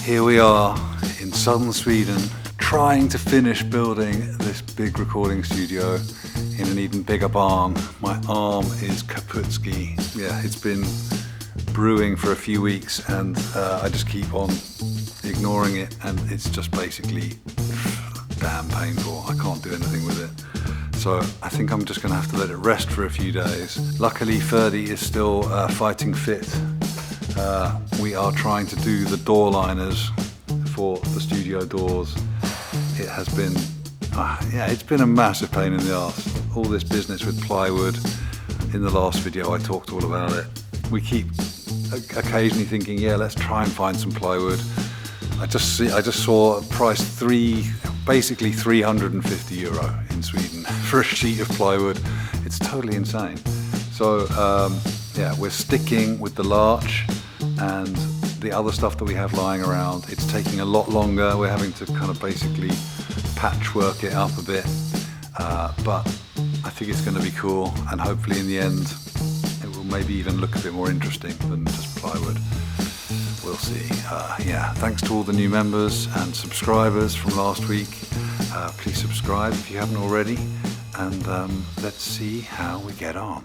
Here we are in southern Sweden, trying to finish building this big recording studio in an even bigger barn. My arm is kaputski. Yeah, it's been brewing for a few weeks and I just keep on ignoring it, and it's just basically damn painful. I can't do anything with it. So I think I'm just going to have to let it rest for a few days. Luckily, Ferdy is still fighting fit. We are trying to do the door liners for the studio doors. It has been, it's been a massive pain in the arse. All this business with plywood. In the last video I talked all about it. We keep occasionally thinking, yeah, let's try and find some plywood. I just saw a price basically €350 in Sweden for a sheet of plywood. It's totally insane. So yeah, we're sticking with the larch and the other stuff that we have lying around. It's taking a lot longer. We're having to kind of basically patchwork it up a bit, but I think it's going to be cool, and hopefully in the end it will maybe even look a bit more interesting than just plywood. We'll see. Yeah, thanks to all the new members and subscribers from last week. Please subscribe if you haven't already, and let's see how we get on.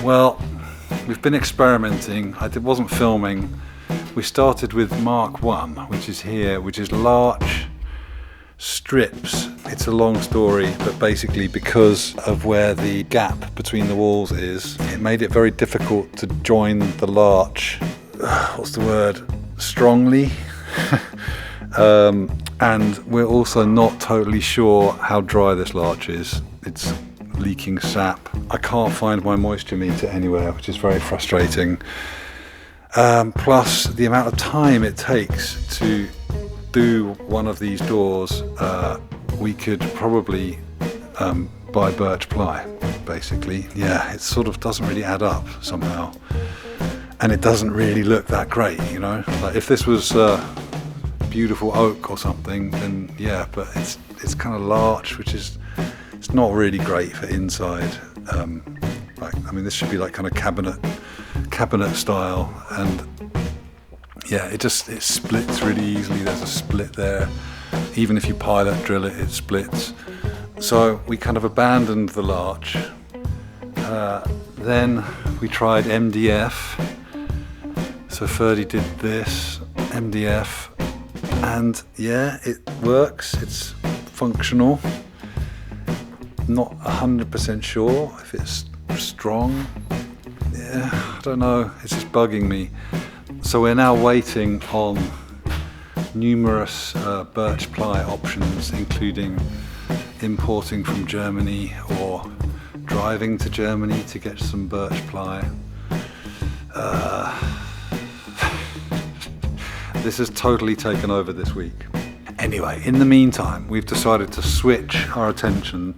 Well, we've been experimenting. I wasn't filming. We started with Mark 1, which is here, which is larch strips. It's a long story, but basically because of where the gap between the walls is, it made it very difficult to join the larch, what's the word, strongly. And we're also not totally sure how dry this larch is. It's leaking sap. I can't find my moisture meter anywhere, which is very frustrating. Plus the amount of time it takes to do one of these doors, we could probably buy birch ply, basically. Yeah, it sort of doesn't really add up somehow, and it doesn't really look that great, you know. Like if this was beautiful oak or something, then yeah, but it's kind of larch, which is, it's not really great for inside. Like, I mean, this should be like kind of cabinet style, and yeah, it splits really easily. There's a split there. Even if you pilot drill it, it splits. So we kind of abandoned the larch. Then we tried MDF. So Ferdy did this, MDF, and yeah, it works. It's functional. Not 100% sure if it's strong. Yeah, I don't know, it's just bugging me. So we're now waiting on numerous birch ply options, including importing from Germany or driving to Germany to get some birch ply. This has totally taken over this week. Anyway, in the meantime, we've decided to switch our attention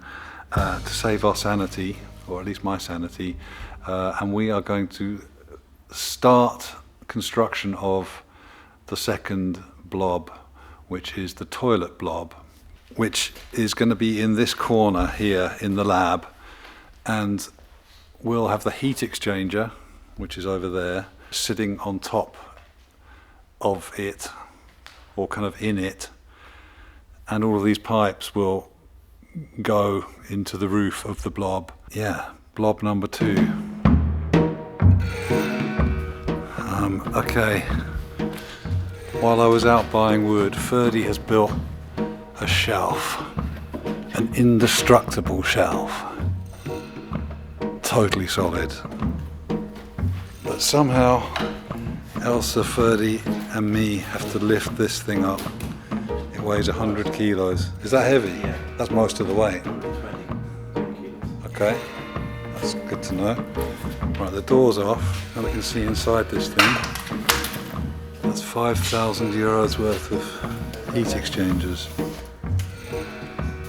to save our sanity, or at least my sanity, and we are going to start construction of the second blob, which is the toilet blob, which is going to be in this corner here in the lab, and we'll have the heat exchanger, which is over there, sitting on top of it, or kind of in it, and all of these pipes will go into the roof of the blob. Yeah, blob number 2. Okay, while I was out buying wood, Ferdy has built a shelf, an indestructible shelf, totally solid. But somehow Elsa, Ferdy and me have to lift this thing up. It weighs 100 kilos. Is that heavy? Yeah. That's most of the weight. 20 kilos. Okay, that's good to know. Right, the door's off. Now we can see inside this thing. That's €5,000 worth of heat exchangers.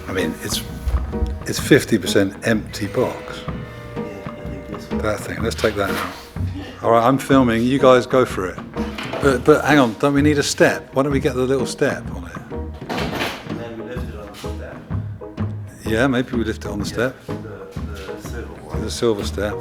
I mean, it's 50% empty box. Yeah, I think this one. That thing. Let's take that now. All right, I'm filming. You guys go for it. But hang on, don't we need a step? Why don't we get the little step on it? step. Yeah, maybe we lift it on the step. The silver one. The silver step.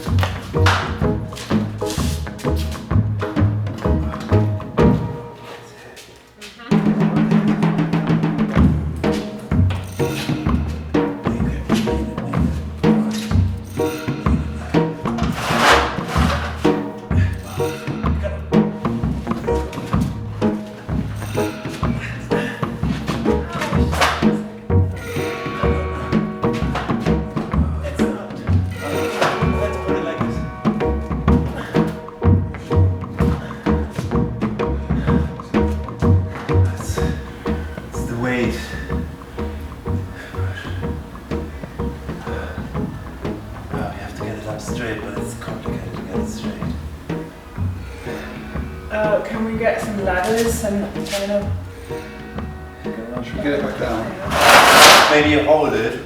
Straight, but it's complicated to get it straight. Can we get some ladders and kind of Should we get it back down? Maybe you hold it.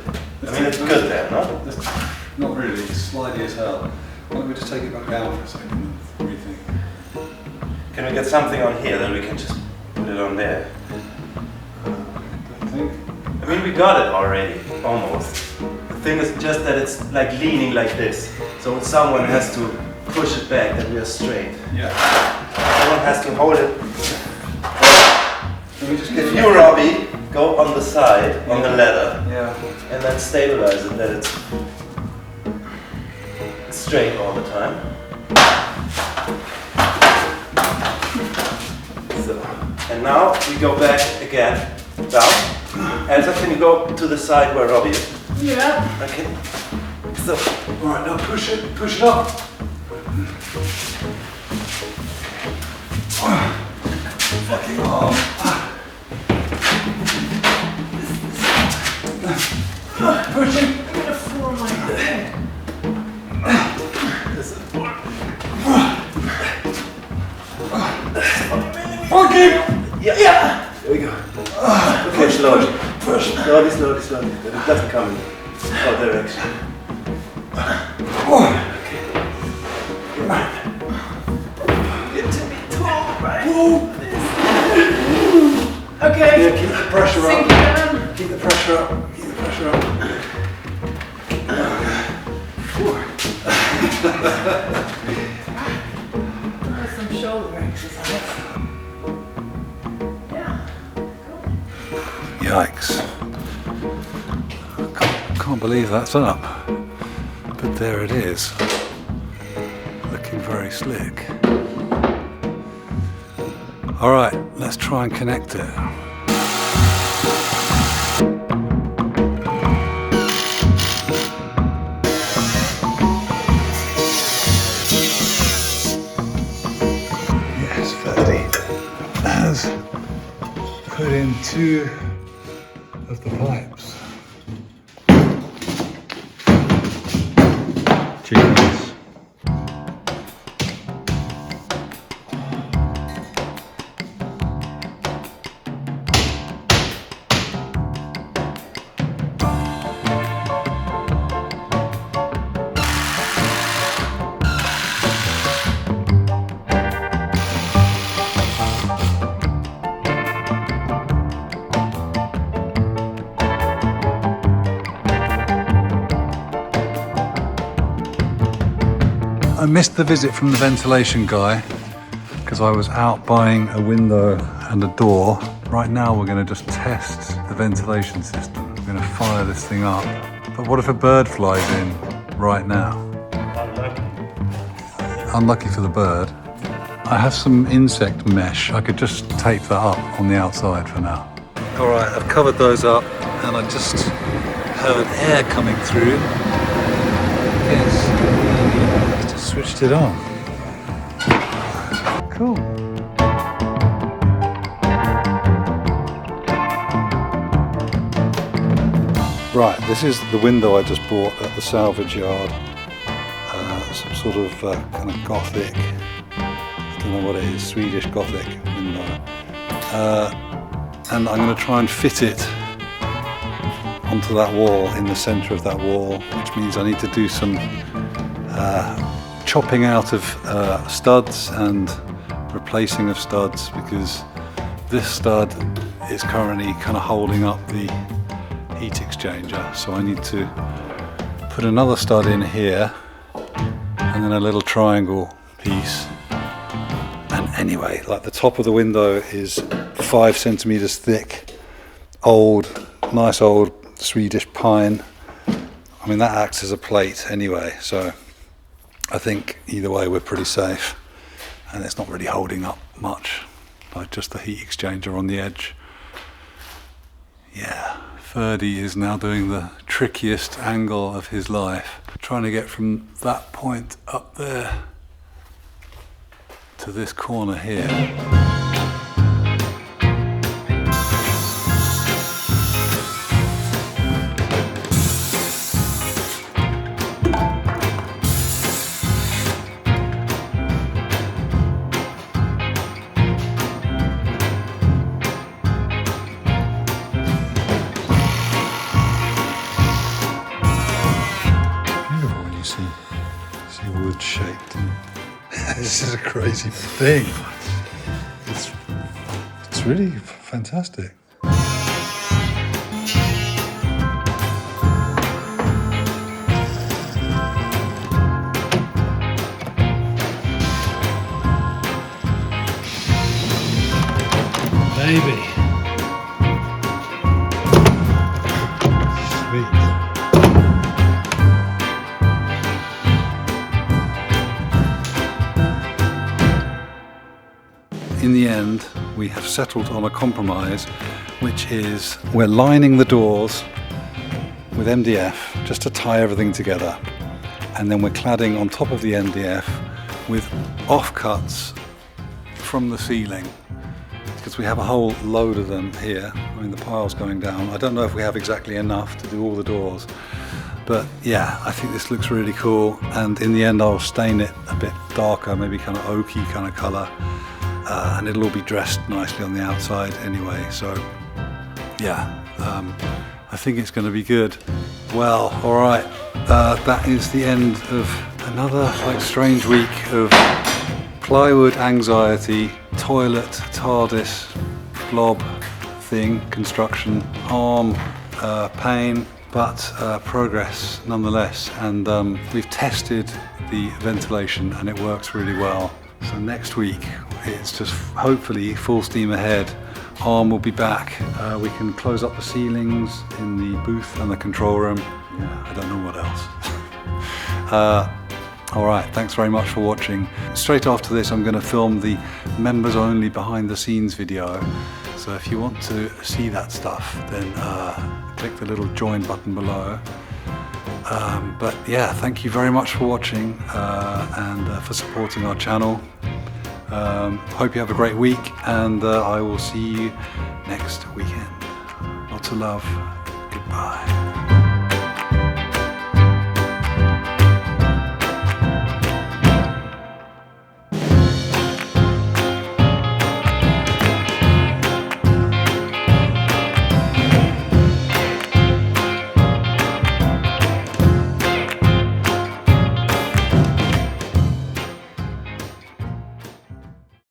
I mean, it's good then, no? Not really, it's slidey as hell. Why don't we just take it back down for a second and rethink? Can we get something on here, then we can just put it on there? Don't you think? I mean, we got it already, almost. The thing is just that it's like leaning like this. So someone has to push it back that we are straight. Yeah. Someone has to hold it. Can we just get If you, Robbie, go on the side, on the ladder, Yeah. and then stabilize it that it's straight all the time. So, and now we go back again, down. Elsa, can you go to the side where Robbie is? yeah. Okay. So, Alright, now push it up. Fucking arm. Push it. I'm gonna fall on my head. Fucking! yeah. There we go. Okay, slowly. Slowly, slowly, slowly. That it doesn't come in our direction. Get to me tall, right? Okay. Yeah, keep the pressure Sink up. it down. Keep the pressure up. Keep the pressure up. That's some shoulder exercise. Yeah. Yikes. Can't believe that's up. But there it is. Looking very slick. Alright, let's try and connect it. Yes, Ferdy has put in 2 of the pipes. Genius. I missed the visit from the ventilation guy because I was out buying a window and a door. Right now we're going to just test the ventilation system. We're going to fire this thing up. But what if a bird flies in right now? Unlucky for the bird. I have some insect mesh. I could just tape that up on the outside for now. All right, I've covered those up and I just heard air coming through. Yes. Switched it on. Cool. Right, this is the window I just bought at the salvage yard. Some sort of kind of Gothic, I don't know what it is, Swedish Gothic window. And I'm going to try and fit it onto that wall, in the centre of that wall, which means I need to do some chopping out of studs and replacing of studs, because this stud is currently kind of holding up the heat exchanger. So I need to put another stud in here and then a little triangle piece. And anyway, like the top of the window is 5 centimeters thick, nice old Swedish pine. I mean, that acts as a plate anyway, so I think either way we're pretty safe, and it's not really holding up much, like just the heat exchanger on the edge. Yeah, Ferdy is now doing the trickiest angle of his life, trying to get from that point up there to this corner here. Beautiful when you see wood shaped. This is a crazy thing. It's really fantastic. Baby. Sweet. In the end, we have settled on a compromise, which is we're lining the doors with MDF just to tie everything together, and then we're cladding on top of the MDF with offcuts from the ceiling, because we have a whole load of them here. I mean, the pile's going down. I don't know if we have exactly enough to do all the doors, but yeah, I think this looks really cool, and in the end I'll stain it a bit darker, maybe kind of oaky kind of colour. And it'll all be dressed nicely on the outside anyway, so yeah, I think it's going to be good. Well, alright, that is the end of another like strange week of plywood anxiety, toilet, TARDIS, BLOB thing, construction, arm pain, but progress nonetheless, and we've tested the ventilation and it works really well. So next week it's just hopefully full steam ahead. Arm will be back. We can close up the ceilings in the booth and the control room. Yeah, I don't know what else. Alright, thanks very much for watching. Straight after this I'm going to film the members only behind the scenes video. So if you want to see that stuff, then click the little join button below. But yeah, thank you very much for watching and for supporting our channel. Hope you have a great week, and I will see you next weekend. Lots of love. Goodbye.